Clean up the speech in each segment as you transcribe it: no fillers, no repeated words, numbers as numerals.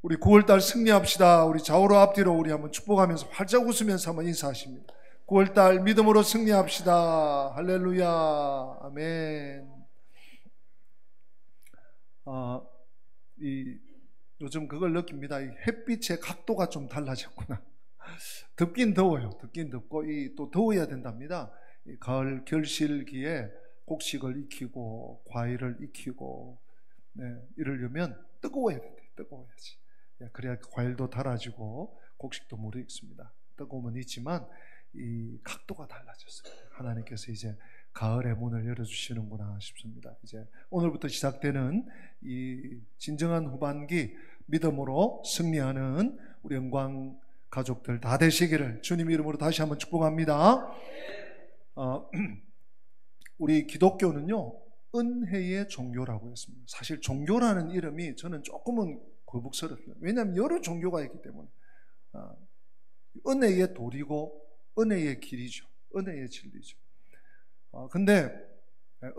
우리 9월달 승리합시다. 우리 좌우로 앞뒤로 우리 한번 축복하면서 활짝 웃으면서 한번 인사하십니다. 9월달 믿음으로 승리합시다. 할렐루야. 아멘. 요즘 그걸 느낍니다. 이 햇빛의 각도가 좀 달라졌구나. 덥긴 더워요. 덥긴 덥고 또 더워야 된답니다. 이 가을 결실기에 곡식을 익히고 과일을 익히고 이러려면 뜨거워야 된대. 뜨거워야지. 그래야 과일도 달아지고 곡식도 물 익습니다. 뜨거우면 있지만 이 각도가 달라졌어요. 하나님께서 이제 가을의 문을 열어주시는구나 싶습니다. 이제 오늘부터 시작되는 이 진정한 후반기 믿음으로 승리하는 우리 영광 가족들 다 되시기를 주님 이름으로 다시 한번 축복합니다. 우리 기독교는요 은혜의 종교라고 했습니다. 사실 종교라는 이름이 저는 조금은 거북스럽습니다. 왜냐하면 여러 종교가 있기 때문에 은혜의 도리고 은혜의 길이죠. 은혜의 진리죠. 근데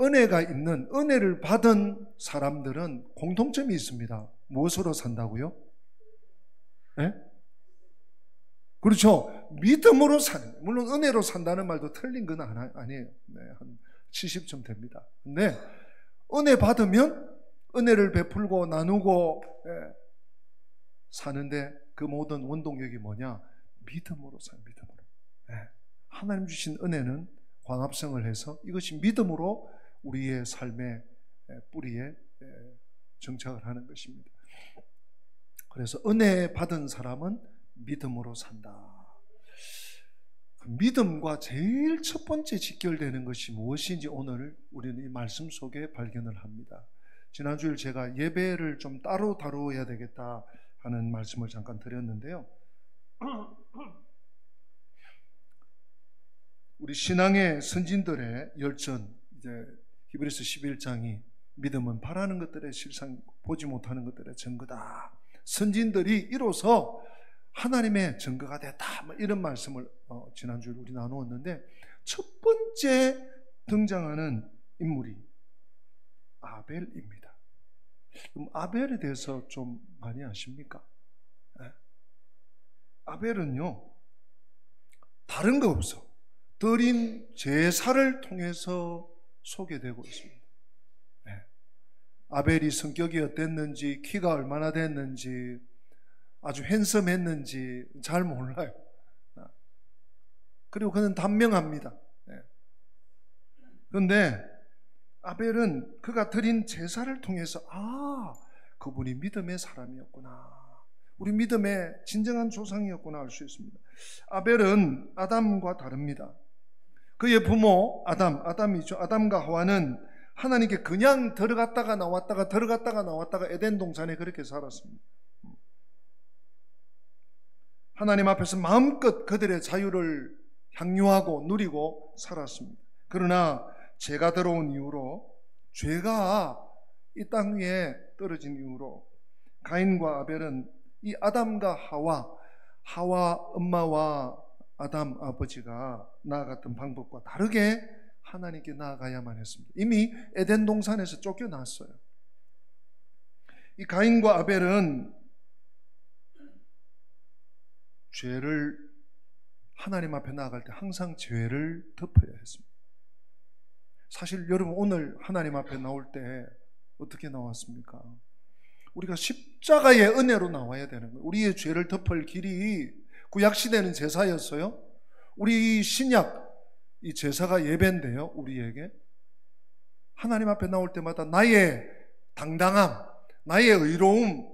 은혜가 있는, 은혜를 받은 사람들은 공통점이 있습니다. 무엇으로 산다고요? 네? 그렇죠. 믿음으로 사는 거예요. 물론 은혜로 산다는 말도 틀린 건 아니에요. 네, 한 70점 됩니다. 근데 은혜 받으면 은혜를 베풀고 나누고 사는데 그 모든 원동력이 뭐냐? 믿음으로 사는 믿음으로. 하나님 주신 은혜는 광합성을 해서 이것이 믿음으로 우리의 삶의 뿌리에 정착을 하는 것입니다. 그래서 은혜 받은 사람은 믿음으로 산다. 믿음과 제일 첫 번째 직결되는 것이 무엇인지 오늘 우리는 이 말씀 속에 발견을 합니다. 지난주에 제가 예배를 좀 따로 다루어야 되겠다 하는 말씀을 잠깐 드렸는데요. 우리 신앙의 선진들의 열전, 이제 히브리서 11장이 믿음은 바라는 것들의 실상, 보지 못하는 것들의 증거다. 선진들이 이로써 하나님의 증거가 됐다. 이런 말씀을 지난주에 우리 나누었는데 첫 번째 등장하는 인물이 아벨입니다. 그럼 아벨에 대해서 좀 많이 아십니까? 아벨은요 다른 거 없어. 드린 제사를 통해서 소개되고 있습니다. 아벨이 성격이 어땠는지, 키가 얼마나 됐는지, 아주 핸섬했는지 잘 몰라요. 그리고 그는 단명합니다. 그런데 아벨은 그가 드린 제사를 통해서 그분이 믿음의 사람이었구나, 우리 믿음의 진정한 조상이었구나 알 수 있습니다. 아벨은 아담과 다릅니다. 그의 부모 아담이죠. 아담과 하와는 하나님께 그냥 들어갔다가 나왔다가 에덴 동산에 그렇게 살았습니다. 하나님 앞에서 마음껏 그들의 자유를 향유하고 누리고 살았습니다. 그러나 죄가 들어온 이후로, 죄가 이 땅 위에 떨어진 이후로 가인과 아벨은 이 아담과 하와 엄마와 아담 아버지가 나아갔던 방법과 다르게 하나님께 나아가야만 했습니다. 이미 에덴 동산에서 쫓겨났어요. 이 가인과 아벨은 죄를, 하나님 앞에 나아갈 때 항상 죄를 덮어야 했습니다. 사실 여러분 오늘 하나님 앞에 나올 때 어떻게 나왔습니까? 우리가 십자가의 은혜로 나와야 되는 거예요. 우리의 죄를 덮을 길이 구약시대는 제사였어요. 우리 신약 이 제사가 예배인데요. 우리에게 하나님 앞에 나올 때마다 나의 당당함, 나의 의로움,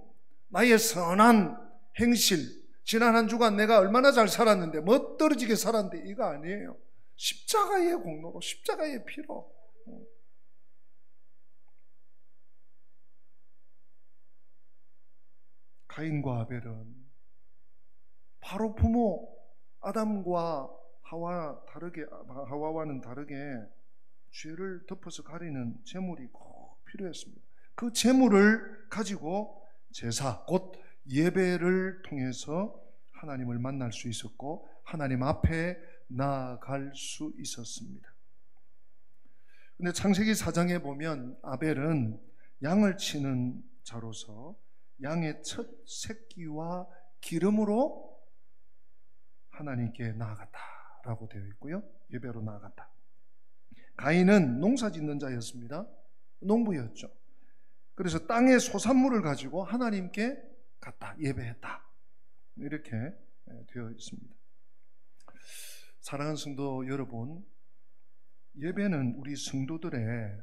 나의 선한 행실, 지난 한 주간 내가 얼마나 잘 살았는데, 멋들어지게 살았는데, 이거 아니에요. 십자가의 공로로, 십자가의 피로. 가인과 아벨은 바로 부모 아담과 하와와는 다르게 죄를 덮어서 가리는 제물이 꼭 필요했습니다. 그 제물을 가지고 제사, 곧 예배를 통해서 하나님을 만날 수 있었고 하나님 앞에 나아갈 수 있었습니다. 근데 창세기 4장에 보면 아벨은 양을 치는 자로서 양의 첫 새끼와 기름으로 하나님께 나아갔다라고 되어 있고요. 예배로 나아갔다. 가인은 농사 짓는 자였습니다. 농부였죠. 그래서 땅의 소산물을 가지고 하나님께 갔다, 예배했다. 이렇게 되어 있습니다. 사랑하는 성도 여러분, 예배는 우리 성도들의,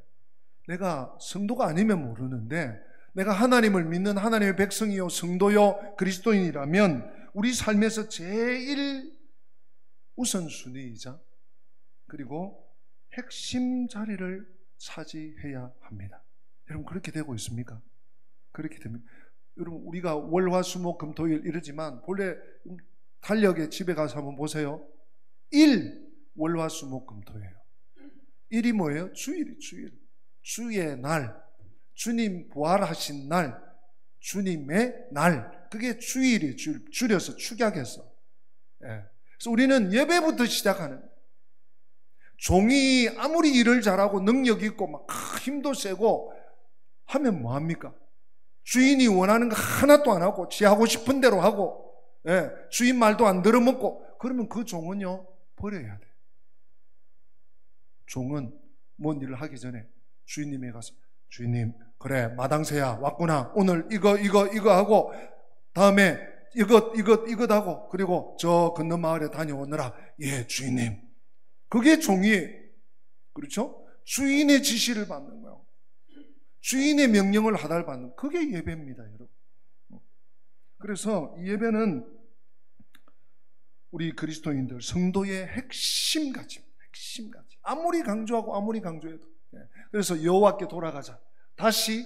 내가 성도가 아니면 모르는데 내가 하나님을 믿는 하나님의 백성이요 성도요 그리스도인이라면 우리 삶에서 제일 우선순위이자 그리고 핵심 자리를 차지해야 합니다. 여러분 그렇게 되고 있습니까? 그렇게 됩니다. 여러분 우리가 월, 화, 수, 목, 금, 토일 이러지만 본래 달력에 집에 가서 한번 보세요. 1 월, 화, 수, 목, 금, 토예요. 1이 뭐예요? 주일이 주일. 주의 날, 주님 부활하신 날, 주님의 날. 그게 주일이 줄여서 축약해서. 예. 그래서 우리는 예배부터 시작하는. 종이 아무리 일을 잘하고 능력 있고 막 힘도 세고 하면 뭐합니까? 주인이 원하는 거 하나도 안 하고 지 하고 싶은 대로 하고, 예, 주인 말도 안 들어먹고, 그러면 그 종은요 버려야 돼. 종은 뭔 일을 하기 전에 주인님에 가서, 주인님 그래 마당새야 왔구나, 오늘 이거 하고 다음에 이것 하고 그리고 저 건너 마을에 다녀오느라. 예 주인님. 그게 종이, 그렇죠? 주인의 지시를 받는 거예요. 주인의 명령을 하달받는, 그게 예배입니다, 여러분. 그래서 이 예배는 우리 그리스도인들 성도의 핵심 가치. 아무리 강조하고 아무리 강조해도. 그래서 여호와께 돌아가자. 다시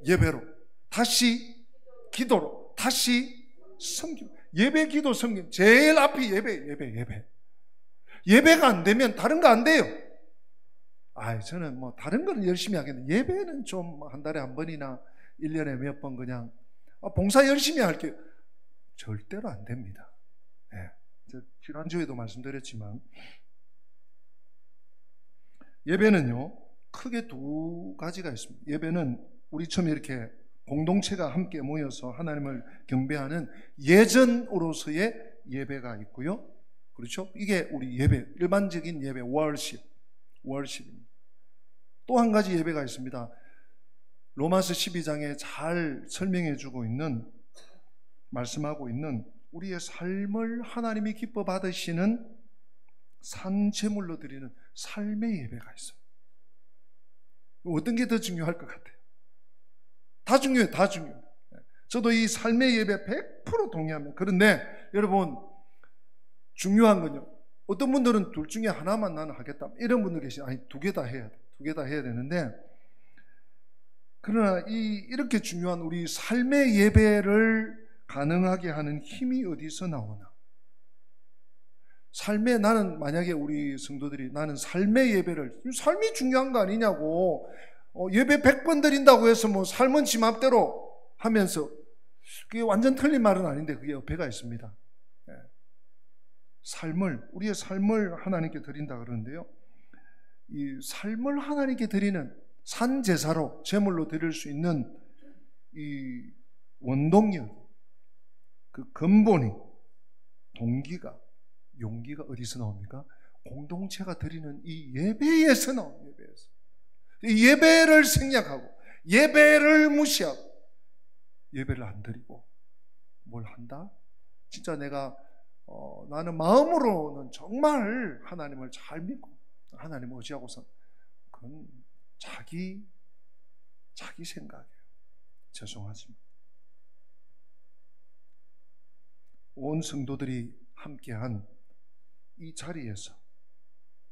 예배로, 다시 기도로, 다시 성김. 예배, 기도, 성김. 제일 앞이 예배. 예배가 안 되면 다른 거 안 돼요. 저는 뭐 다른 거는 열심히 하겠는데 예배는 좀 한 달에 한 번이나 1년에 몇 번 그냥 봉사 열심히 할게요. 절대로 안 됩니다. 네. 지난주에도 말씀드렸지만 예배는요 크게 두 가지가 있습니다. 예배는 우리처럼 이렇게 공동체가 함께 모여서 하나님을 경배하는 예전으로서의 예배가 있고요. 그렇죠? 이게 우리 예배, 일반적인 예배, 월십입니다. 또 한 가지 예배가 있습니다. 로마서 12장에 잘 설명해 주고 있는, 말씀하고 있는 우리의 삶을 하나님이 기뻐 받으시는 산제물로 드리는 삶의 예배가 있어요. 어떤 게 더 중요할 것 같아요? 다 중요해요. 저도 이 삶의 예배 100% 동의합니다. 그런데 여러분 중요한 건요, 어떤 분들은 둘 중에 하나만 나는 하겠다 이런 분들 계시죠. 아니 두 개 다 해야 돼. 두 개 다 해야 되는데, 그러나 이렇게 중요한 우리 삶의 예배를 가능하게 하는 힘이 어디서 나오나? 나는 만약에 우리 성도들이 나는 삶의 예배를, 삶이 중요한 거 아니냐고, 예배 100번 드린다고 해서 뭐 삶은 지 맘대로 하면서, 그게 완전 틀린 말은 아닌데 그게 어폐가 있습니다. 우리의 삶을 하나님께 드린다 그러는데요, 이 삶을 하나님께 드리는 산제사로 제물로 드릴 수 있는 이 원동력, 그 근본이, 동기가, 용기가 어디서 나옵니까? 공동체가 드리는 이 예배에서 나옵니다. 예배에서. 이 예배를 생략하고 예배를 무시하고 예배를 안 드리고 뭘 한다? 진짜 나는 마음으로는 정말 하나님을 잘 믿고 하나님을 의지하고서, 그건 자기 생각이에요. 죄송하지만 온 성도들이 함께한 이 자리에서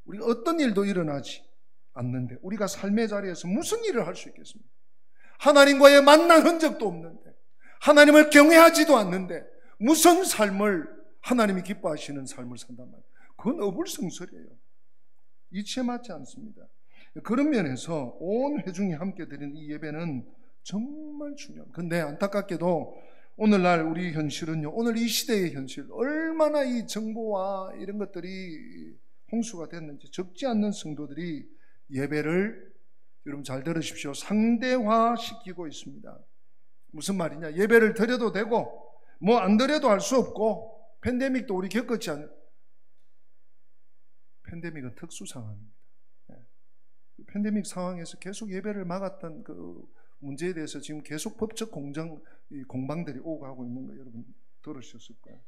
우리가 어떤 일도 일어나지 않는데, 우리가 삶의 자리에서 무슨 일을 할 수 있겠습니까? 하나님과의 만난 흔적도 없는데, 하나님을 경외하지도 않는데 무슨 삶을, 하나님이 기뻐하시는 삶을 산단 말이에요. 그건 어불성설이에요. 이치에 맞지 않습니다. 그런 면에서 온 회중이 함께 드리는 이 예배는 정말 중요합니다. 그런데 안타깝게도 오늘날 우리 현실은요, 오늘 이 시대의 현실, 얼마나 이 정보와 이런 것들이 홍수가 됐는지, 적지 않는 성도들이 예배를, 여러분 잘 들으십시오, 상대화시키고 있습니다. 무슨 말이냐? 예배를 드려도 되고 뭐 안 드려도 할 수 없고, 팬데믹도 우리 겪었지 않나요? 팬데믹은 특수 상황입니다. 팬데믹 상황에서 계속 예배를 막았던 그 문제에 대해서 지금 계속 법적 공방들이 오고 가고 있는 거 여러분 들으셨을 거예요.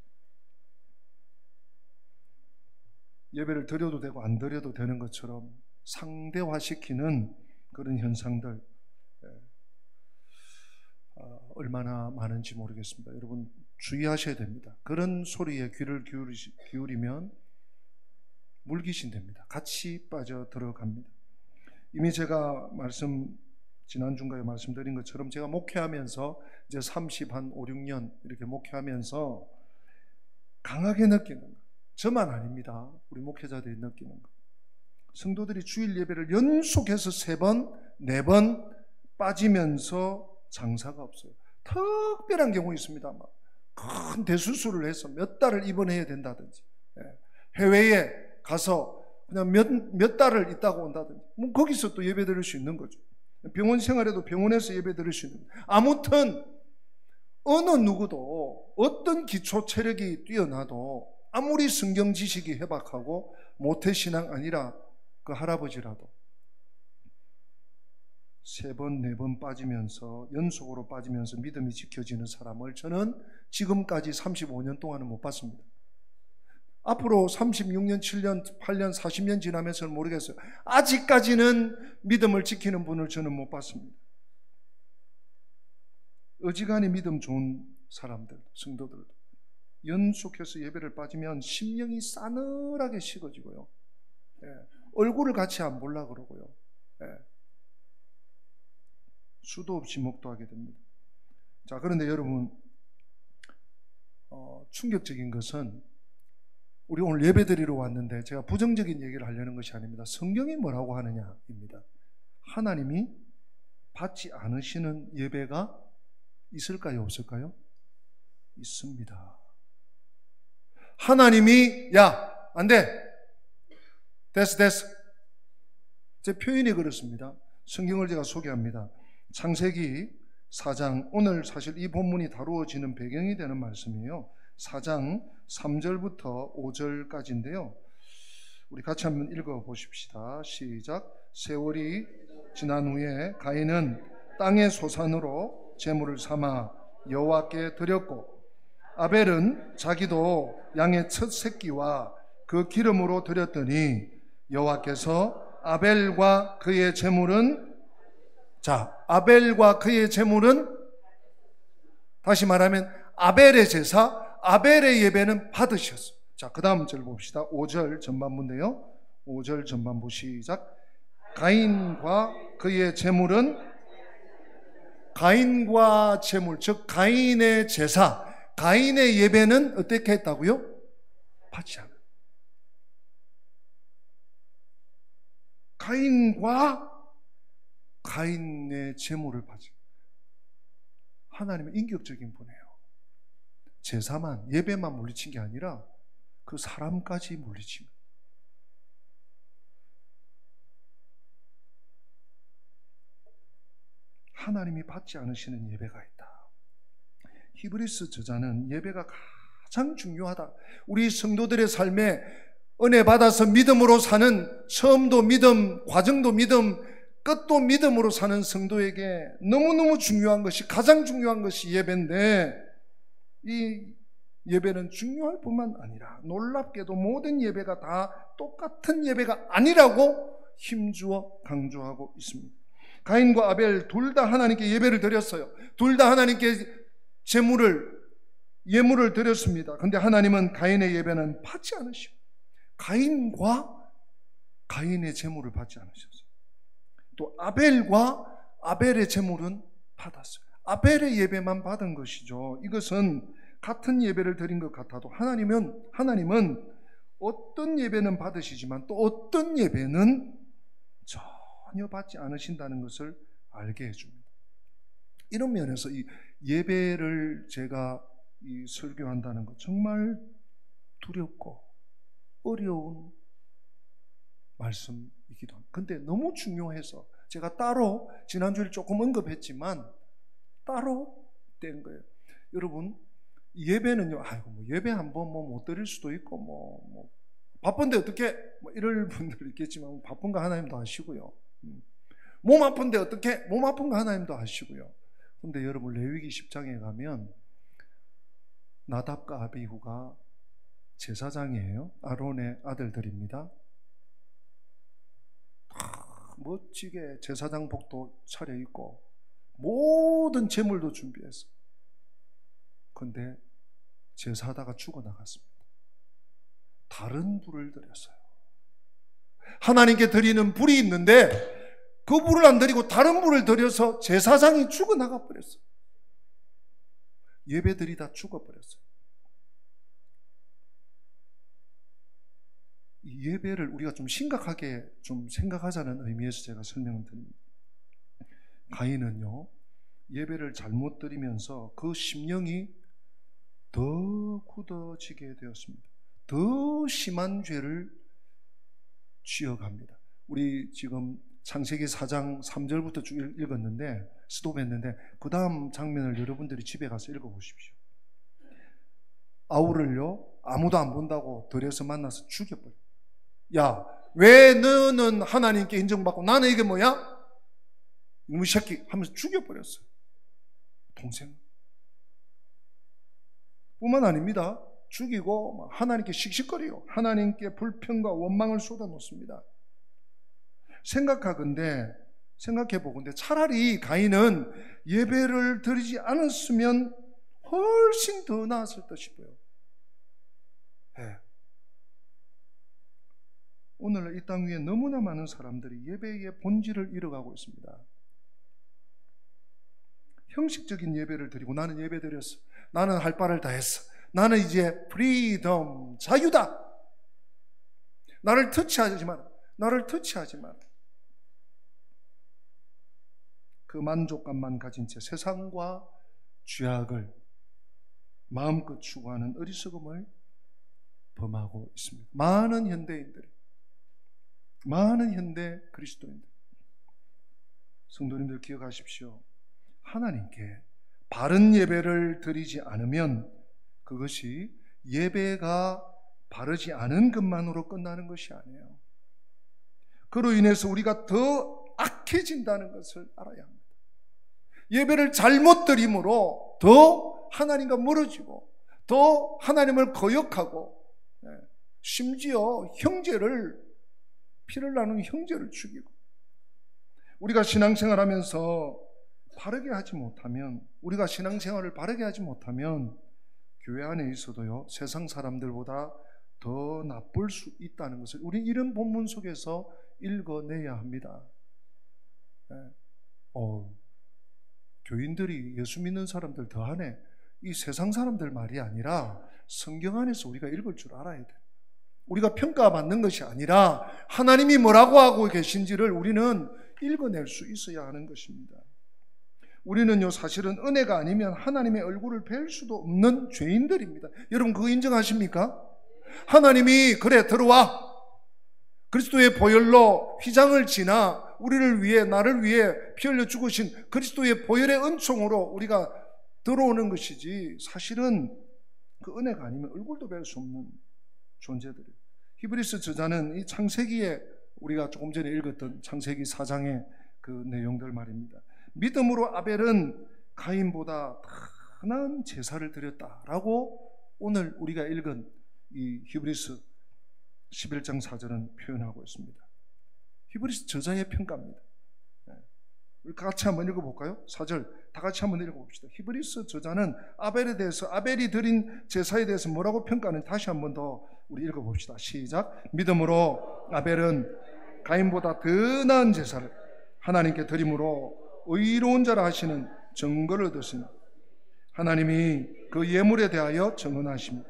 예배를 드려도 되고 안 드려도 되는 것처럼 상대화시키는 그런 현상들 얼마나 많은지 모르겠습니다. 여러분 주의하셔야 됩니다. 그런 소리에 귀를 기울이면 물귀신 됩니다. 같이 빠져 들어갑니다. 이미 제가 지난주인가에 말씀드린 것처럼 제가 목회하면서 이제 5, 6년 이렇게 목회하면서 강하게 느끼는 거, 저만 아닙니다. 우리 목회자들이 느끼는 거. 성도들이 주일 예배를 연속해서 3번, 4번 빠지면서 장사가 없어요. 특별한 경우 있습니다. 큰 대수술을 해서 몇 달을 입원해야 된다든지, 해외에 가서 그냥 몇 달을 있다가 온다든지, 뭐 거기서 또 예배 드릴 수 있는 거죠. 병원 생활에도 병원에서 예배 드릴 수 있는 거죠. 아무튼 어느 누구도 어떤 기초 체력이 뛰어나도 아무리 성경 지식이 해박하고 모태신앙 아니라 그 할아버지라도 3번, 4번 빠지면서 연속으로 빠지면서 믿음이 지켜지는 사람을 저는 지금까지 35년 동안은 못 봤습니다. 앞으로 36년, 7년, 8년, 40년 지나면서는 모르겠어요. 아직까지는 믿음을 지키는 분을 저는 못 봤습니다. 어지간히 믿음 좋은 사람들, 성도들도 연속해서 예배를 빠지면 심령이 싸늘하게 식어지고요. 얼굴을 같이 안 보려고 그러고요. 수도 없이 목도하게 됩니다. 자, 그런데 여러분, 충격적인 것은 우리 오늘 예배 드리러 왔는데 제가 부정적인 얘기를 하려는 것이 아닙니다. 성경이 뭐라고 하느냐입니다. 하나님이 받지 않으시는 예배가 있을까요? 없을까요? 있습니다. 하나님이 안 돼. 됐어. 제 표현이 그렇습니다. 성경을 제가 소개합니다. 창세기 4장, 오늘 사실 이 본문이 다루어지는 배경이 되는 말씀이에요. 4장 3절부터 5절까지인데요. 우리 같이 한번 읽어보십시다. 시작. 세월이 지난 후에 가인은 땅의 소산으로 제물을 삼아 여호와께 드렸고, 아벨은 자기도 양의 첫 새끼와 그 기름으로 드렸더니 여호와께서 아벨과 그의 제물은, 아벨과 그의 제물은, 다시 말하면 아벨의 제사, 아벨의 예배는 받으셨어요. 자, 그 다음 절 봅시다. 5절 전반부인데요. 5절 전반부 시작. 가인과 그의 제물은, 가인과 제물, 즉 가인의 제사, 가인의 예배는 어떻게 했다고요? 받지 않아요. 가인과 가인의 제물을 받지. 하나님은 인격적인 분이에요. 제사만, 예배만 물리친 게 아니라 그 사람까지 물리친 거예요. 하나님이 받지 않으시는 예배가 있다. 히브리서 저자는 예배가 가장 중요하다. 우리 성도들의 삶에 은혜 받아서 믿음으로 사는, 처음도 믿음, 과정도 믿음, 끝도 믿음으로 사는 성도에게 너무너무 중요한 것이, 가장 중요한 것이 예배인데, 이 예배는 중요할 뿐만 아니라 놀랍게도 모든 예배가 다 똑같은 예배가 아니라고 힘주어 강조하고 있습니다. 가인과 아벨 둘 다 하나님께 예배를 드렸어요. 둘 다 하나님께 예물을 드렸습니다. 그런데 하나님은 가인의 예배는 받지 않으시고, 가인과 가인의 제물을 받지 않으셨어요. 또 아벨과 아벨의 제물은 받았어요. 아벨의 예배만 받은 것이죠. 이것은 같은 예배를 드린 것 같아도 하나님은 어떤 예배는 받으시지만 또 어떤 예배는 전혀 받지 않으신다는 것을 알게 해줍니다. 이런 면에서 이 예배를 제가 설교한다는 것 정말 두렵고 어려운 말씀이기도 합니다. 근데 너무 중요해서 제가 따로 지난주에 조금 언급했지만 따로 된 거예요. 여러분, 예배는요, 아이고, 뭐 예배 한번 못 드릴 수도 있고, 바쁜데 어떻게, 이럴 분들 있겠지만, 바쁜 거 하나님도 아시고요. 몸 아픈데 어떻게, 몸 아픈 거 하나님도 아시고요. 근데 여러분, 레위기 10장에 가면, 나답과 아비후가 제사장이에요. 아론의 아들들입니다. 멋지게 제사장복도 차려입고 모든 제물도 준비했어. 그런데 제사하다가 죽어나갔습니다. 다른 불을 드렸어요. 하나님께 드리는 불이 있는데 그 불을 안 드리고 다른 불을 드려서 제사장이 죽어나가 버렸어요. 예배들이 다 죽어버렸어요. 이 예배를 우리가 좀 심각하게 좀 생각하자는 의미에서 제가 설명을 드립니다. 가인은요, 예배를 잘못 드리면서 그 심령이 더 굳어지게 되었습니다. 더 심한 죄를 지어갑니다. 우리 지금 창세기 4장 3절부터 쭉 읽었는데, 스톱했는데, 그 다음 장면을 여러분들이 집에 가서 읽어보십시오. 아우를요, 아무도 안 본다고 들여서 만나서 죽여버려요. 야, 왜 너는 하나님께 인정받고 나는 이게 뭐야? 이놈의 새끼 하면서 죽여버렸어요. 동생 뿐만 아닙니다. 죽이고 하나님께 씩씩거리고 하나님께 불평과 원망을 쏟아놓습니다. 생각해보건대 차라리 가인은 예배를 드리지 않았으면 훨씬 더 나았을 듯 싶어요. 네. 오늘 이 땅 위에 너무나 많은 사람들이 예배의 본질을 잃어가고 있습니다. 형식적인 예배를 드리고 나는 예배 드렸어. 나는 할 바를 다 했어. 나는 이제 프리덤, 자유다. 나를 터치하지 마라. 나를 터치하지 마라. 그 만족감만 가진 채 세상과 죄악을 마음껏 추구하는 어리석음을 범하고 있습니다. 많은 현대 그리스도인들, 성도님들 기억하십시오. 하나님께 바른 예배를 드리지 않으면 그것이 예배가 바르지 않은 것만으로 끝나는 것이 아니에요. 그로 인해서 우리가 더 악해진다는 것을 알아야 합니다. 예배를 잘못 드림으로 더 하나님과 멀어지고 더 하나님을 거역하고 심지어 피를 나눈 형제를 죽이고, 우리가 신앙생활하면서 바르게 하지 못하면, 우리가 신앙생활을 바르게 하지 못하면 교회 안에 있어도요, 세상 사람들보다 더 나쁠 수 있다는 것을 우리 이런 본문 속에서 읽어내야 합니다. 교인들이 예수 믿는 사람들 더하네, 이 세상 사람들 말이 아니라 성경 안에서 우리가 읽을 줄 알아야 돼요. 우리가 평가받는 것이 아니라 하나님이 뭐라고 하고 계신지를 우리는 읽어낼 수 있어야 하는 것입니다. 우리는요, 사실은 은혜가 아니면 하나님의 얼굴을 뵐 수도 없는 죄인들입니다. 여러분 그거 인정하십니까? 하나님이 그래 들어와, 그리스도의 보혈로 휘장을 지나 우리를 위해, 나를 위해 피 흘려 죽으신 그리스도의 보혈의 은총으로 우리가 들어오는 것이지, 사실은 그 은혜가 아니면 얼굴도 뵐 수 없는 존재들이에요. 히브리서 저자는 이 창세기에 우리가 조금 전에 읽었던 창세기 4장의 그 내용들 말입니다. 믿음으로 아벨은 가인보다 더 나은 제사를 드렸다라고 오늘 우리가 읽은 이 히브리서 11장 4절은 표현하고 있습니다. 히브리서 저자의 평가입니다. 우리 같이 한번 읽어볼까요? 4절 다 같이 한번 읽어봅시다. 히브리서 저자는 아벨에 대해서, 아벨이 드린 제사에 대해서 뭐라고 평가하는지 다시 한번 더 우리 읽어봅시다. 시작. 믿음으로 아벨은 가인보다 더 나은 제사를 하나님께 드림으로 의로운 자라 하시는 증거를 얻으시니 하나님이 그 예물에 대하여 증언하십니다.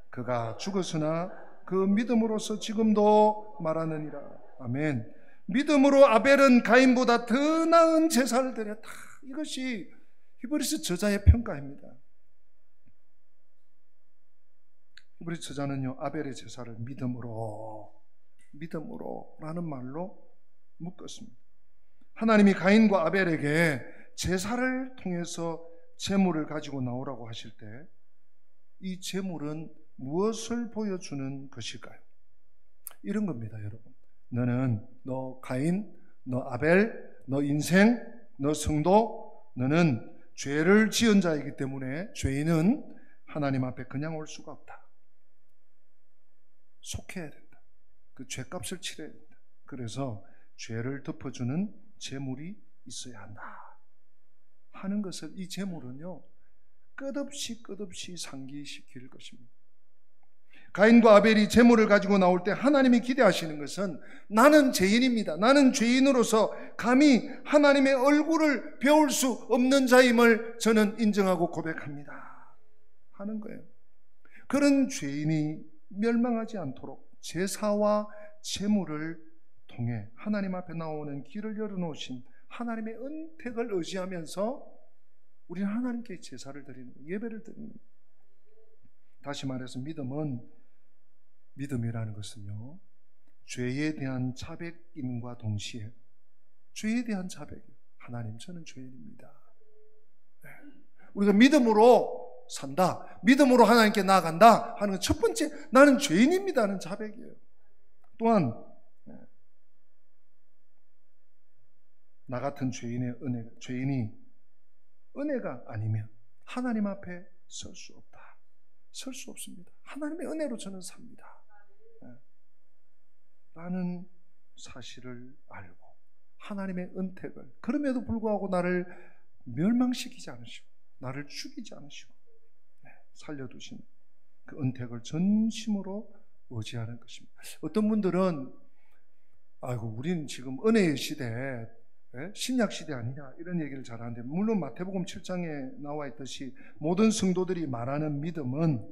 그가 죽었으나 그 믿음으로서 지금도 말하느니라. 아멘. 믿음으로 아벨은 가인보다 더 나은 제사를 드렸다. 이것이 히브리서 저자의 평가입니다. 히브리서 저자는요, 아벨의 제사를 믿음으로라는 말로 묶었습니다. 하나님이 가인과 아벨에게 제사를 통해서 제물을 가지고 나오라고 하실 때 이 제물은 무엇을 보여주는 것일까요? 이런 겁니다, 여러분. 너 가인, 너 아벨, 너 인생, 너 성도, 너는 죄를 지은 자이기 때문에 죄인은 하나님 앞에 그냥 올 수가 없다. 속해야 된다. 그 죄값을 치러야 된다. 그래서 죄를 덮어주는 제물이 있어야 한다 하는 것을, 이 제물은요 끝없이 상기시킬 것입니다. 가인과 아벨이 제물을 가지고 나올 때 하나님이 기대하시는 것은 나는 죄인입니다. 나는 죄인으로서 감히 하나님의 얼굴을 배울 수 없는 자임을 저는 인정하고 고백합니다 하는 거예요. 그런 죄인이 멸망하지 않도록 제사와 제물을 통해 하나님 앞에 나오는 길을 열어놓으신 하나님의 은택을 의지하면서 우리는 하나님께 제사를 드리는, 예배를 드리는 거예요. 다시 말해서 믿음이라는 것은요, 죄에 대한 자백임과 동시에, 죄에 대한 자백이에요. 하나님, 저는 죄인입니다. 네. 우리가 믿음으로 산다, 믿음으로 하나님께 나아간다 하는 것 첫 번째, 나는 죄인입니다 하는 자백이에요. 또한 나 같은 죄인이 은혜가 아니면 하나님 앞에 설 수 없다. 설 수 없습니다. 하나님의 은혜로 저는 삽니다 라는 사실을 알고 하나님의 은택을, 그럼에도 불구하고 나를 멸망시키지 않으시고 나를 죽이지 않으시고 살려두신 그 은택을 전심으로 의지하는 것입니다. 어떤 분들은 우리는 지금 은혜의 시대에 신약 시대 아니냐 이런 얘기를 잘 하는데, 물론 마태복음 7장에 나와 있듯이 모든 성도들이 말하는 믿음은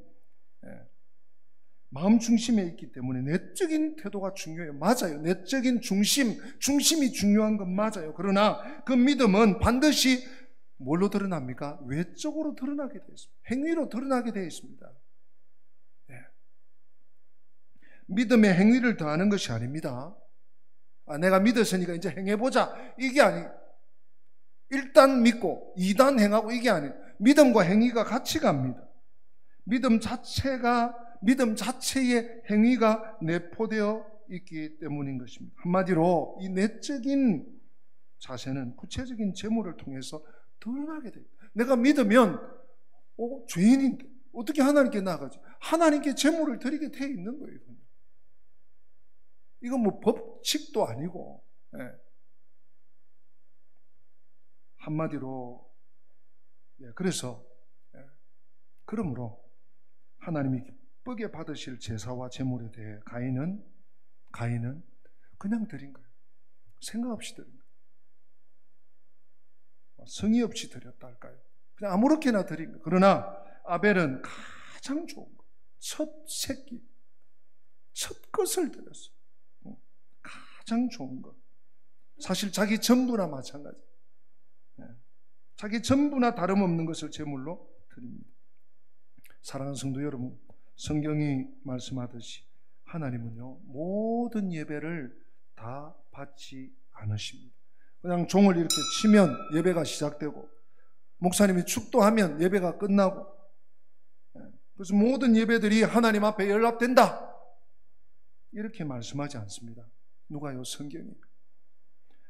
마음 중심에 있기 때문에 내적인 태도가 중요해요. 맞아요. 내적인 중심이 중요한 건 맞아요. 그러나 그 믿음은 반드시 뭘로 드러납니까? 외적으로 드러나게 되어 있습니다. 행위로 드러나게 되어 있습니다. 믿음의 행위를 더하는 것이 아닙니다. 내가 믿었으니까 이제 행해보자, 이게 아니에요. 1단 믿고 2단 행하고, 이게 아니에요. 믿음과 행위가 같이 갑니다. 믿음 자체의 행위가 내포되어 있기 때문인 것입니다. 한마디로 이 내적인 자세는 구체적인 제물을 통해서 드러나게 돼요. 내가 믿으면 죄인인데 어떻게 하나님께 나아가지? 하나님께 제물을 드리게 되어 있는 거예요. 이건 뭐 법칙도 아니고, 한마디로, 그래서, 그러므로 하나님이 기쁘게 받으실 제사와 제물에 대해 가인은 그냥 드린 거예요. 생각 없이 드린 거예요. 성의 없이 드렸다 할까요? 그냥 아무렇게나 드린 거예요. 그러나 아벨은 가장 좋은 거, 첫 새끼, 첫 것을 드렸어요. 가장 좋은 것. 사실 자기 전부나 마찬가지. 자기 전부나 다름없는 것을 제물로 드립니다. 사랑하는 성도 여러분, 성경이 말씀하듯이 하나님은요 모든 예배를 다 받지 않으십니다. 그냥 종을 이렇게 치면 예배가 시작되고, 목사님이 축도하면 예배가 끝나고, 그래서 모든 예배들이 하나님 앞에 연락된다 이렇게 말씀하지 않습니다. 누가요? 성경이.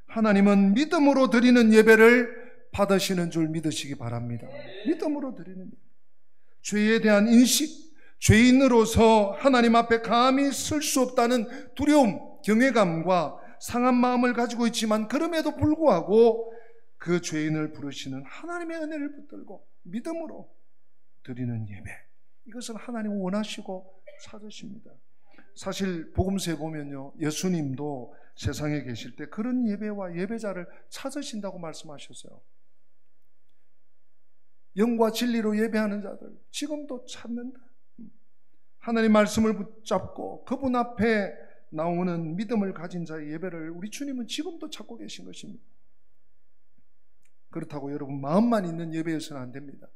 하나님은 믿음으로 드리는 예배를 받으시는 줄 믿으시기 바랍니다. 믿음으로 드리는 예배. 죄에 대한 인식, 죄인으로서 하나님 앞에 감히 설 수 없다는 두려움, 경외감과 상한 마음을 가지고 있지만 그럼에도 불구하고 그 죄인을 부르시는 하나님의 은혜를 붙들고 믿음으로 드리는 예배, 이것을 하나님 원하시고 찾으십니다. 사실 복음서에 보면요, 예수님도 세상에 계실 때 그런 예배와 예배자를 찾으신다고 말씀하셨어요. 영과 진리로 예배하는 자들 지금도 찾는다. 하나님 말씀을 붙잡고 그분 앞에 나오는 믿음을 가진 자의 예배를 우리 주님은 지금도 찾고 계신 것입니다. 그렇다고 여러분 마음만 있는 예배여서는 안 됩니다.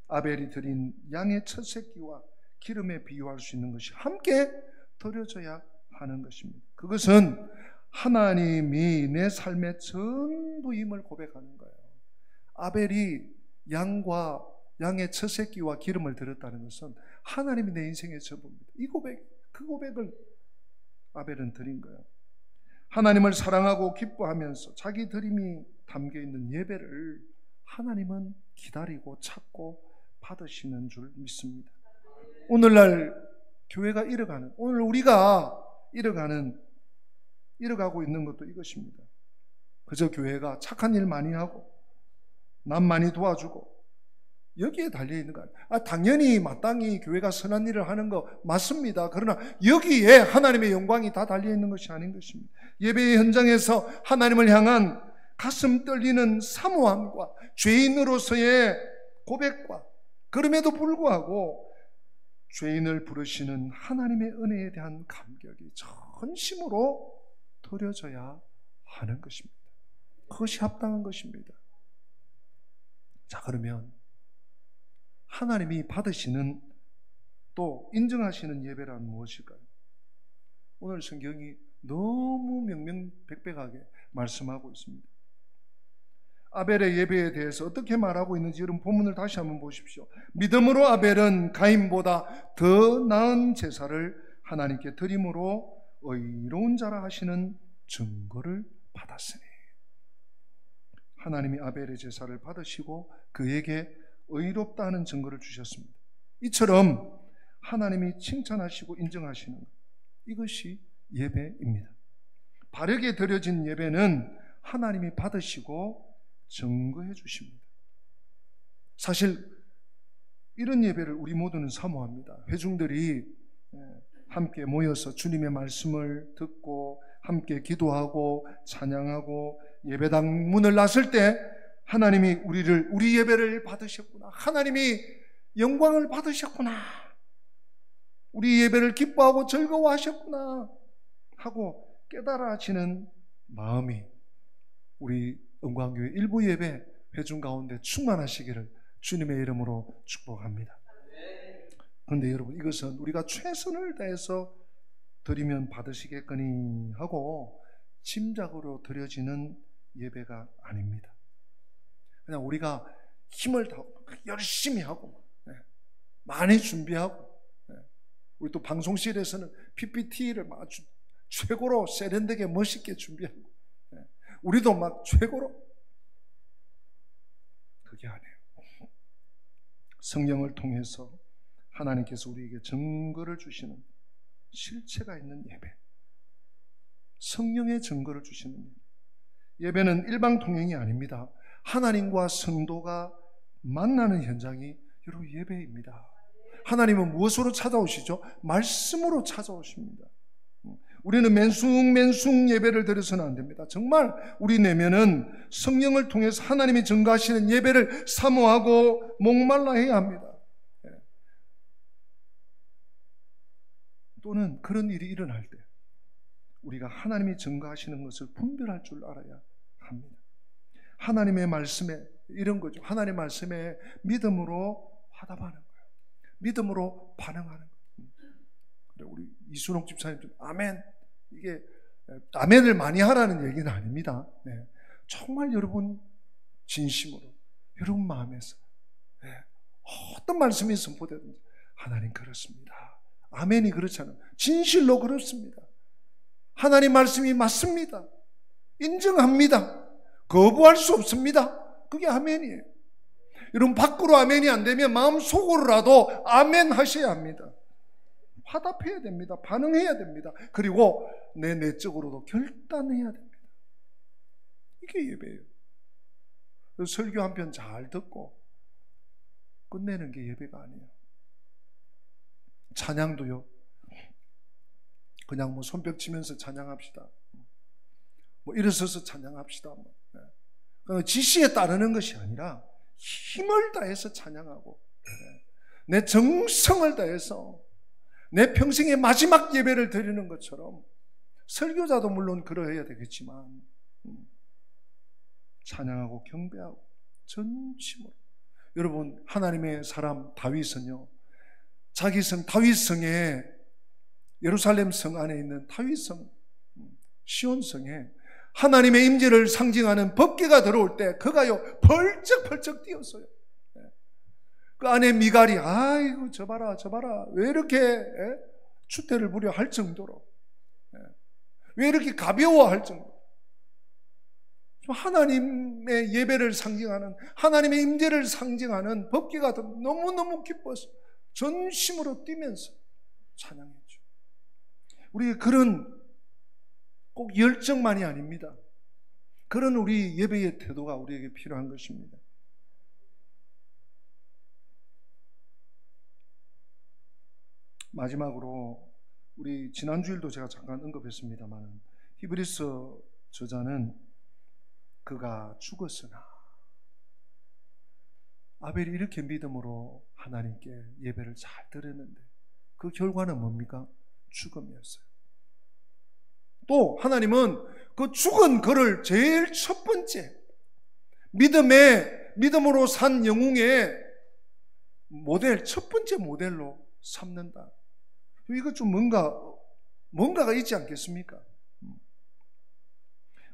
아벨이 드린 양의 첫 새끼와 기름에 비유할 수 있는 것이 함께 드려져야 하는 것입니다. 그것은 하나님이 내 삶의 전부임을 고백하는 거예요. 아벨이 양의 첫 새끼와 기름을 드렸다는 것은 하나님이 내 인생의 전부입니다. 그 고백을 아벨은 드린 거예요. 하나님을 사랑하고 기뻐하면서 자기 드림이 담겨있는 예배를 하나님은 기다리고 찾고 받으시는 줄 믿습니다. 오늘날 교회가 오늘 우리가 잃어가고 있는 것도 이것입니다. 그저 교회가 착한 일 많이 하고 남 많이 도와주고 여기에 달려있는 거 아니에요. 당연히 마땅히 교회가 선한 일을 하는 거 맞습니다. 그러나 여기에 하나님의 영광이 다 달려있는 것이 아닌 것입니다. 예배의 현장에서 하나님을 향한 가슴 떨리는 사모함과 죄인으로서의 고백과 그럼에도 불구하고 죄인을 부르시는 하나님의 은혜에 대한 감격이 전심으로 드려져야 하는 것입니다. 그것이 합당한 것입니다. 자, 그러면 하나님이 받으시는 또 인정하시는 예배란 무엇일까요? 오늘 성경이 너무 명명백백하게 말씀하고 있습니다. 아벨의 예배에 대해서 어떻게 말하고 있는지 여러분 본문을 다시 한번 보십시오. 믿음으로 아벨은 가인보다 더 나은 제사를 하나님께 드림으로 의로운 자라 하시는 증거를 받았으니, 하나님이 아벨의 제사를 받으시고 그에게 의롭다 하는 증거를 주셨습니다. 이처럼 하나님이 칭찬하시고 인정하시는 것, 이것이 예배입니다. 바르게 드려진 예배는 하나님이 받으시고 증거해 주십니다. 사실 이런 예배를 우리 모두는 사모합니다. 회중들이 함께 모여서 주님의 말씀을 듣고 함께 기도하고 찬양하고 예배당 문을 났을 때 하나님이 우리 예배를 받으셨구나, 하나님이 영광을 받으셨구나, 우리 예배를 기뻐하고 즐거워하셨구나 하고 깨달아지는 마음이 우리 은광교회 일부 예배 회중 가운데 충만하시기를 주님의 이름으로 축복합니다. 그런데 여러분, 이것은 우리가 최선을 다해서 드리면 받으시겠거니 하고 짐작으로 드려지는 예배가 아닙니다. 그냥 우리가 힘을 다하고 열심히 하고 많이 준비하고, 우리 또 방송실에서는 PPT를 막 최고로 세련되게 멋있게 준비하고, 우리도 막 최고로, 그게 아니에요. 성령을 통해서 하나님께서 우리에게 증거를 주시는 실체가 있는 예배, 성령의 증거를 주시는 예배. 예배는 일방통행이 아닙니다. 하나님과 성도가 만나는 현장이 여러분 예배입니다. 하나님은 무엇으로 찾아오시죠? 말씀으로 찾아오십니다. 우리는 맨숭맨숭 예배를 드려서는 안 됩니다. 정말 우리 내면은 성령을 통해서 하나님이 증거하시는 예배를 사모하고 목말라 해야 합니다. 또는 그런 일이 일어날 때 우리가 하나님이 증거하시는 것을 분별할 줄 알아야 합니다. 하나님의 말씀에 이런 거죠. 하나님의 말씀에 믿음으로 화답하는 거예요. 믿음으로 반응하는 거예요. 그래, 우리 이순옥 집사님 좀 아멘, 이게 아멘을 많이 하라는 얘기는 아닙니다. 정말 여러분 진심으로 여러분 마음에서 어떤 말씀이 선포되든지 하나님 그렇습니다, 아멘이 그렇잖아요. 진실로 그렇습니다. 하나님 말씀이 맞습니다. 인정합니다. 거부할 수 없습니다. 그게 아멘이에요. 여러분 밖으로 아멘이 안 되면 마음속으로라도 아멘 하셔야 합니다. 화답해야 됩니다. 반응해야 됩니다. 그리고 내 내적으로도 결단해야 됩니다. 이게 예배예요. 설교 한 편 잘 듣고 끝내는 게 예배가 아니에요. 찬양도요, 그냥 손뼉 치면서 찬양합시다, 일어서서 찬양합시다, 지시에 따르는 것이 아니라 힘을 다해서 찬양하고 내 정성을 다해서 내 평생의 마지막 예배를 드리는 것처럼, 설교자도 물론 그러해야 되겠지만 찬양하고 경배하고 전심으로. 여러분, 하나님의 사람 다윗은요, 자기 성 다윗성에, 예루살렘 성 안에 있는 다윗성 시온성에 하나님의 임재를 상징하는 법궤가 들어올 때 그가요 벌쩍벌쩍 뛰었어요. 그 아내 미갈이 아이고 저 봐라 왜 이렇게 추태를 부려 할 정도로 왜 이렇게 가벼워할 정도로 하나님의 예배를 상징하는 하나님의 임재를 상징하는 법궤가 너무너무 기뻐서 전심으로 뛰면서 찬양했죠. 우리 그런 꼭 열정만이 아닙니다. 그런 우리 예배의 태도가 우리에게 필요한 것입니다. 마지막으로 우리 지난주일도 제가 잠깐 언급했습니다만 히브리서 저자는 그가 죽었으나 아벨이 이렇게 믿음으로 하나님께 예배를 잘 드렸는데 그 결과는 뭡니까? 죽음이었어요. 또 하나님은 그 죽은 그를 제일 첫 번째 믿음으로 산 영웅의 모델, 첫 번째 모델로 삼는다. 이거 좀 뭔가가 있지 않겠습니까?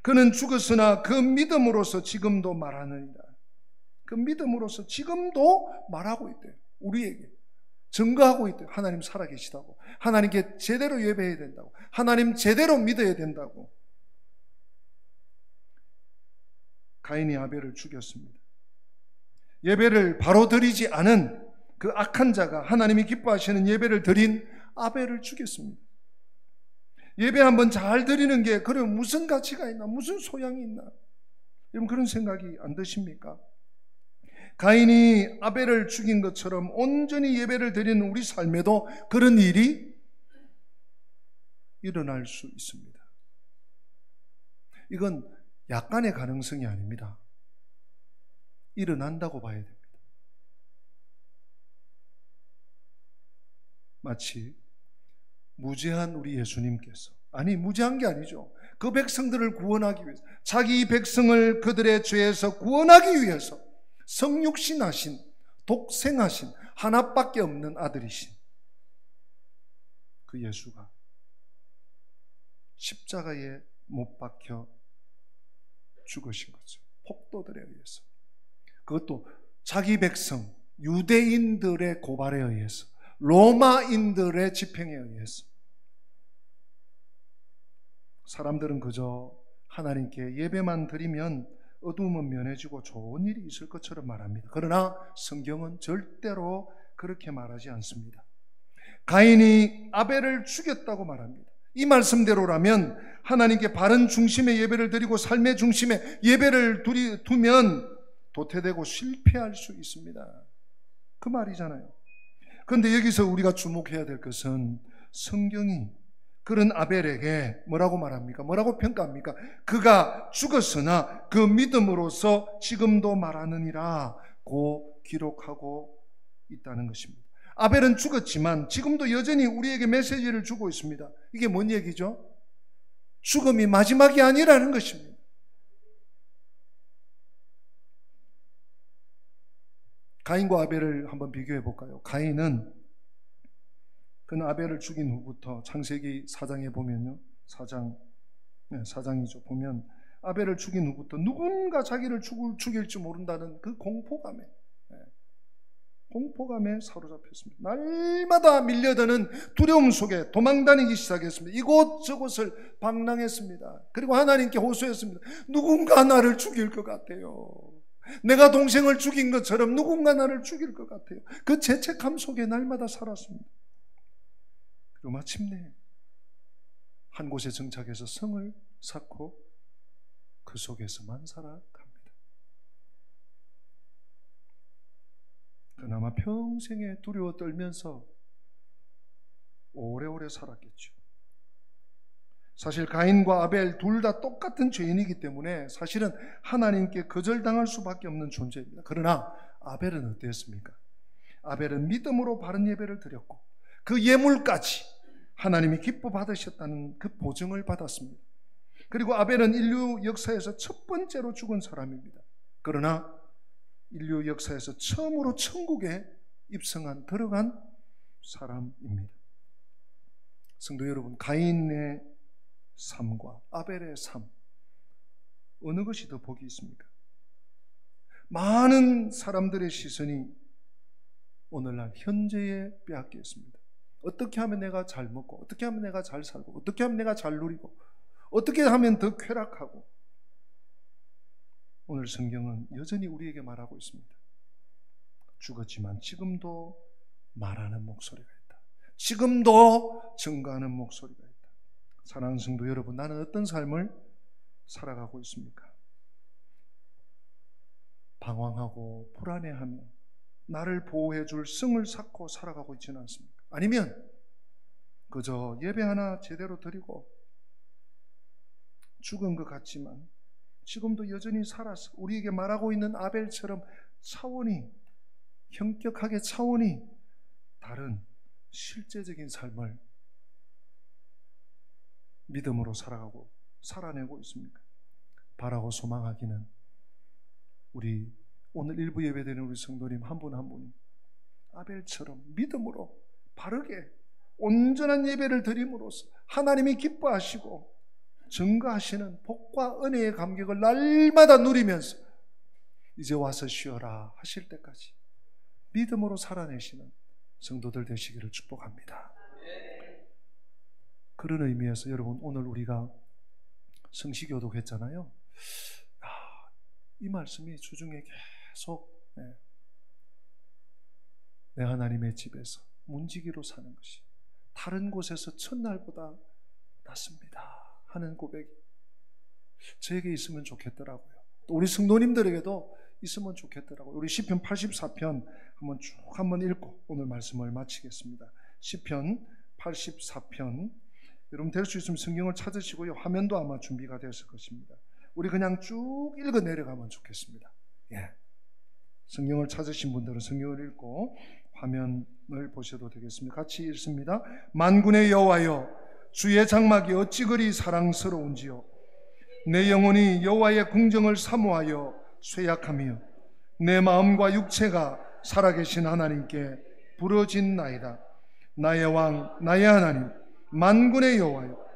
그는 죽었으나 그 믿음으로서 지금도 말하느니라. 그 믿음으로서 지금도 말하고 있대요. 우리에게 증거하고 있대요. 하나님 살아계시다고, 하나님께 제대로 예배해야 된다고, 하나님 제대로 믿어야 된다고. 가인이 아벨을 죽였습니다. 예배를 바로 드리지 않은 그 악한 자가 하나님이 기뻐하시는 예배를 드린 아벨을 죽였습니다. 예배 한번 잘 드리는 게 그럼 무슨 가치가 있나, 무슨 소양이 있나, 여러분 그런 생각이 안 드십니까? 가인이 아벨을 죽인 것처럼 온전히 예배를 드리는 우리 삶에도 그런 일이 일어날 수 있습니다. 이건 약간의 가능성이 아닙니다. 일어난다고 봐야 됩니다. 마치 무죄한 우리 예수님께서, 아니 무죄한 게 아니죠, 그 백성들을 구원하기 위해서, 자기 백성을 그들의 죄에서 구원하기 위해서 성육신 하신, 독생하신, 하나밖에 없는 아들이신 그 예수가 십자가에 못 박혀 죽으신 거죠. 폭도들에 의해서. 그것도 자기 백성 유대인들의 고발에 의해서, 로마인들의 집행에 의해서. 사람들은 그저 하나님께 예배만 드리면 어두움은 면해지고 좋은 일이 있을 것처럼 말합니다. 그러나 성경은 절대로 그렇게 말하지 않습니다. 가인이 아벨을 죽였다고 말합니다. 이 말씀대로라면 하나님께 바른 중심의 예배를 드리고 삶의 중심에 예배를 두면 도태되고 실패할 수 있습니다. 그 말이잖아요. 그런데 여기서 우리가 주목해야 될 것은 성경이 그런 아벨에게 뭐라고 말합니까? 뭐라고 평가합니까? 그가 죽었으나 그 믿음으로서 지금도 말하느니라고 기록하고 있다는 것입니다. 아벨은 죽었지만 지금도 여전히 우리에게 메시지를 주고 있습니다. 이게 뭔 얘기죠? 죽음이 마지막이 아니라는 것입니다. 가인과 아벨을 한번 비교해 볼까요? 가인은 그는 아벨을 죽인 후부터 창세기 4장에 보면요, 4장이죠. 보면 아벨을 죽인 후부터 누군가 자기를 죽일지 모른다는 그 공포감에 사로잡혔습니다. 날마다 밀려드는 두려움 속에 도망다니기 시작했습니다. 이곳저곳을 방랑했습니다. 그리고 하나님께 호소했습니다. 누군가 나를 죽일 것 같아요. 내가 동생을 죽인 것처럼 누군가 나를 죽일 것 같아요. 그 죄책감 속에 날마다 살았습니다. 그리고 마침내 한 곳에 정착해서 성을 쌓고 그 속에서만 살아갑니다. 그나마 평생에 두려워 떨면서 오래오래 살았겠죠. 사실 가인과 아벨 둘 다 똑같은 죄인이기 때문에 사실은 하나님께 거절당할 수밖에 없는 존재입니다. 그러나 아벨은 어땠습니까? 아벨은 믿음으로 바른 예배를 드렸고 그 예물까지 하나님이 기뻐 받으셨다는 그 보증을 받았습니다. 그리고 아벨은 인류 역사에서 첫 번째로 죽은 사람입니다. 그러나 인류 역사에서 처음으로 천국에 들어간 사람입니다. 성도 여러분, 가인의 삶과 아벨의 삶, 어느 것이 더 복이 있습니까? 많은 사람들의 시선이 오늘날 현재에 빼앗겨 있습니다. 어떻게 하면 내가 잘 먹고, 어떻게 하면 내가 잘 살고, 어떻게 하면 내가 잘 누리고, 어떻게 하면 더 쾌락하고. 오늘 성경은 여전히 우리에게 말하고 있습니다. 죽었지만 지금도 말하는 목소리가 있다. 지금도 증거하는 목소리가 있다. 사랑하는 성도 여러분, 나는 어떤 삶을 살아가고 있습니까? 방황하고 불안해하며 나를 보호해 줄 성을 쌓고 살아가고 있지는 않습니까? 아니면 그저 예배 하나 제대로 드리고 죽은 것 같지만 지금도 여전히 살아서 우리에게 말하고 있는 아벨처럼 차원이, 현격하게 차원이 다른 실제적인 삶을 믿음으로 살아내고 있습니까? 바라고 소망하기는 우리 오늘 일부 예배드리는 우리 성도님 한 분 한 분이 아벨처럼 믿음으로 바르게 온전한 예배를 드림으로써 하나님이 기뻐하시고 증거하시는 복과 은혜의 감격을 날마다 누리면서 이제 와서 쉬어라 하실 때까지 믿음으로 살아내시는 성도들 되시기를 축복합니다. 그런 의미에서 여러분, 오늘 우리가 성시교독했잖아요. 이 말씀이 주중에 계속 내 하나님의 집에서 문지기로 사는 것이 다른 곳에서 첫날보다 낫습니다 하는 고백이 저에게 있으면 좋겠더라고요. 또 우리 성도님들에게도 있으면 좋겠더라고요. 우리 시편 84편 한번 읽고 오늘 말씀을 마치겠습니다. 시편 84편, 여러분 될 수 있으면 성경을 찾으시고요. 화면도 아마 준비가 되었을 것입니다. 우리 그냥 쭉 읽어 내려가면 좋겠습니다. 성경을 찾으신 분들은 성경을 읽고 화면을 보셔도 되겠습니다. 같이 읽습니다. 만군의 여호와여, 주의 장막이 어찌 그리 사랑스러운지요. 내 영혼이 여호와의 궁정을 사모하여 쇠약하며 내 마음과 육체가 살아계신 하나님께 부러진나이다. 나의 왕, 나의 하나님, 만군의 여호와여,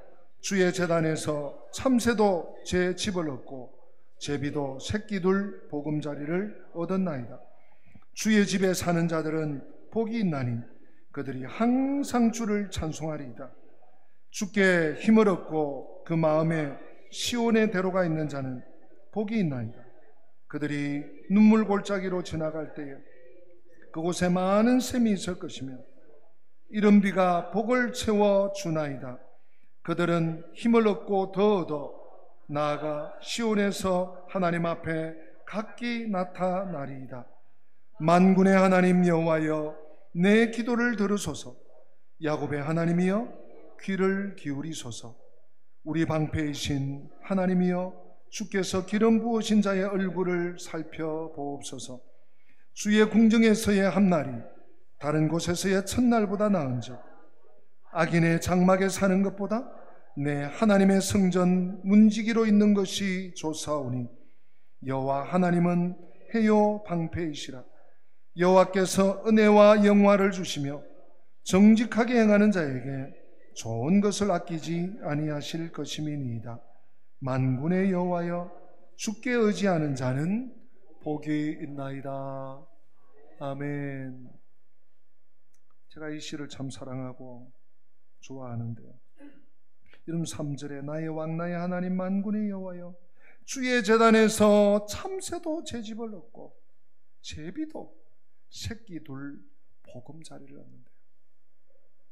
주의 제단에서 참새도 제 집을 얻고 제비도 새끼둘 보금자리를 얻었나이다. 주의 집에 사는 자들은 복이 있나니 그들이 항상 주를 찬송하리이다. 주께 힘을 얻고 그 마음에 시온의 대로가 있는 자는 복이 있나이다. 그들이 눈물 골짜기로 지나갈 때에 그곳에 많은 샘이 있을 것이며 이른 비가 복을 채워 주나이다. 그들은 힘을 얻고 더 얻어 나아가 시온에서 하나님 앞에 각기 나타나리이다. 만군의 하나님 여호와여, 내 기도를 들으소서. 야곱의 하나님이여, 귀를 기울이소서. 우리 방패이신 하나님이여, 주께서 기름 부으신 자의 얼굴을 살펴보옵소서. 주의 궁정에서의 한날이 다른 곳에서의 첫날보다 나은즉 악인의 장막에 사는 것보다 내 하나님의 성전 문지기로 있는 것이 좋사오니 여호와 하나님은 해요 방패이시라. 여호와께서 은혜와 영화를 주시며 정직하게 행하는 자에게 좋은 것을 아끼지 아니하실 것임이니이다. 만군의 여호와여, 주께 의지하는 자는 복이 있나이다. 아멘. 제가 이 시를 참 사랑하고 좋아하는데요. 이름 3절에 나의 왕 나의 하나님 만군의 여호와여, 주의 제단에서 참새도 제 집을 얻고 제비도 새끼 둘 보금자리를 얻는데요.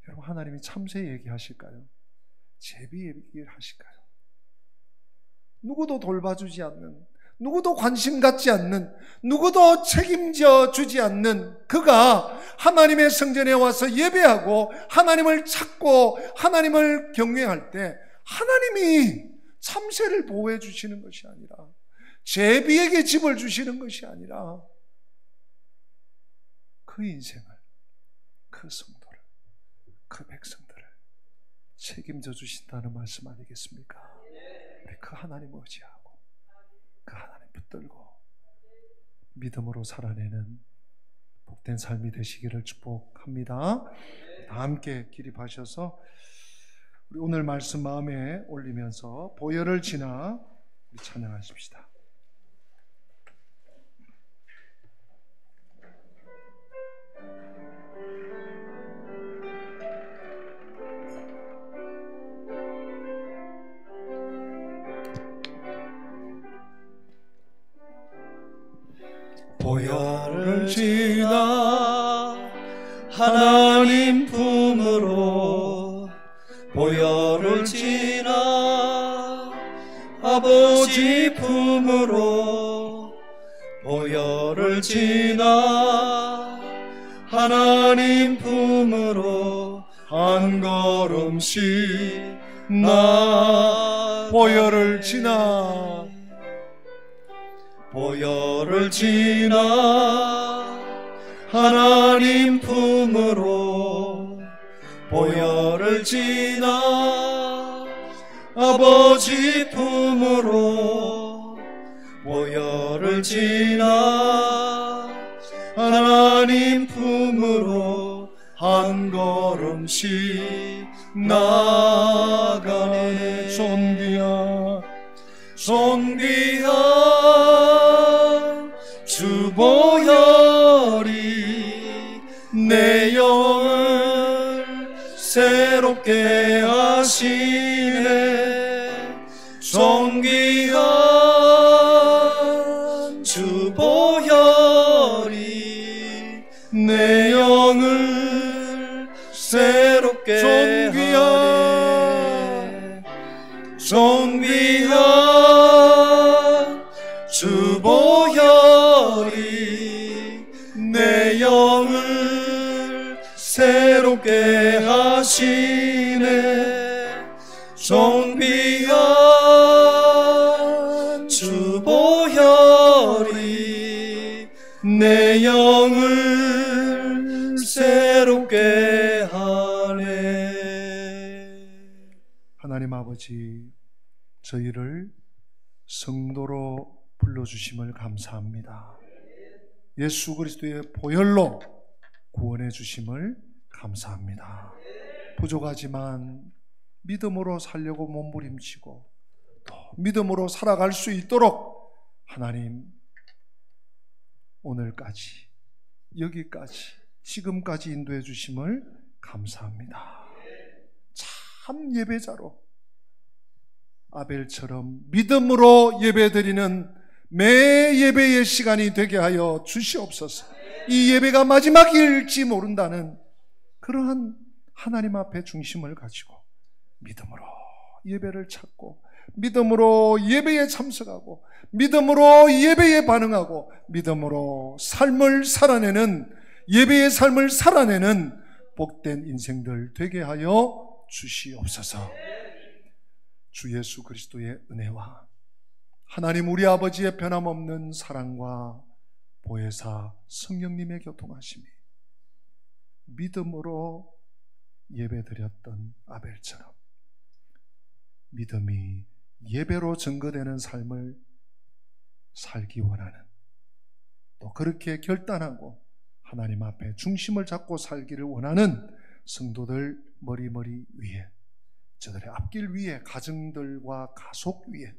여러분, 하나님이 참새 얘기하실까요? 제비 얘기하실까요? 누구도 돌봐주지 않는, 누구도 관심 갖지 않는, 누구도 책임져 주지 않는 그가 하나님의 성전에 와서 예배하고 하나님을 찾고 하나님을 경외할 때 하나님이 참새를 보호해 주시는 것이 아니라, 제비에게 집을 주시는 것이 아니라 그 인생을, 그 성도를, 그 백성들을 책임져 주신다는 말씀 아니겠습니까? 우리 그 하나님 의지하고 그 하나님 붙들고 믿음으로 살아내는 복된 삶이 되시기를 축복합니다. 다 함께 기립하셔서 우리 오늘 말씀 마음에 올리면서 보혈을 지나 우리 찬양하십시다. 보혈을 지나 하나님 품으로 보혈을 지나 아버지 품으로 보혈을 지나 하나님 품으로 한 걸음씩 나 보혈을 지나 보혈을 지나 하나님 품으로 보혈을 지나 아버지 품으로 보혈을 지나 하나님 품으로 한 걸음씩 나가네. 손귀한 주 보혈이 내 영을 새롭게 하시네. 손귀한 주 보혈이 내 영을 새롭게 하네. 손귀한 주 보혈이 내 영을 새롭게 하시네. 손귀한 주 보혈이 내 영을 새롭게 하네. 하나님 아버지, 저희를 성도로 불러주심을 감사합니다. 예수 그리스도의 보혈로 구원해 주심을 감사합니다. 부족하지만 믿음으로 살려고 몸부림치고 또 믿음으로 살아갈 수 있도록 하나님 오늘까지 여기까지 지금까지 인도해 주심을 감사합니다. 참 예배자로 아벨처럼 믿음으로 예배드리는 매 예배의 시간이 되게 하여 주시옵소서. 이 예배가 마지막일지 모른다는 그러한 하나님 앞에 중심을 가지고 믿음으로 예배를 찾고 믿음으로 예배에 참석하고 믿음으로 예배에 반응하고 믿음으로 삶을 살아내는 예배의 삶을 살아내는 복된 인생들 되게 하여 주시옵소서. 주 예수 그리스도의 은혜와 하나님 우리 아버지의 변함없는 사랑과 보혜사 성령님의 교통하심이 믿음으로 예배드렸던 아벨처럼 믿음이 예배로 증거되는 삶을 살기 원하는, 또 그렇게 결단하고 하나님 앞에 중심을 잡고 살기를 원하는 성도들 머리머리 위에, 저들의 앞길 위에, 가정들과 가족 위에,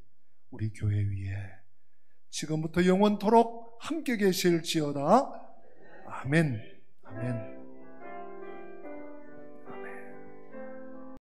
우리 교회 위에 지금부터 영원토록 함께 계실지어다. 아멘. 아멘.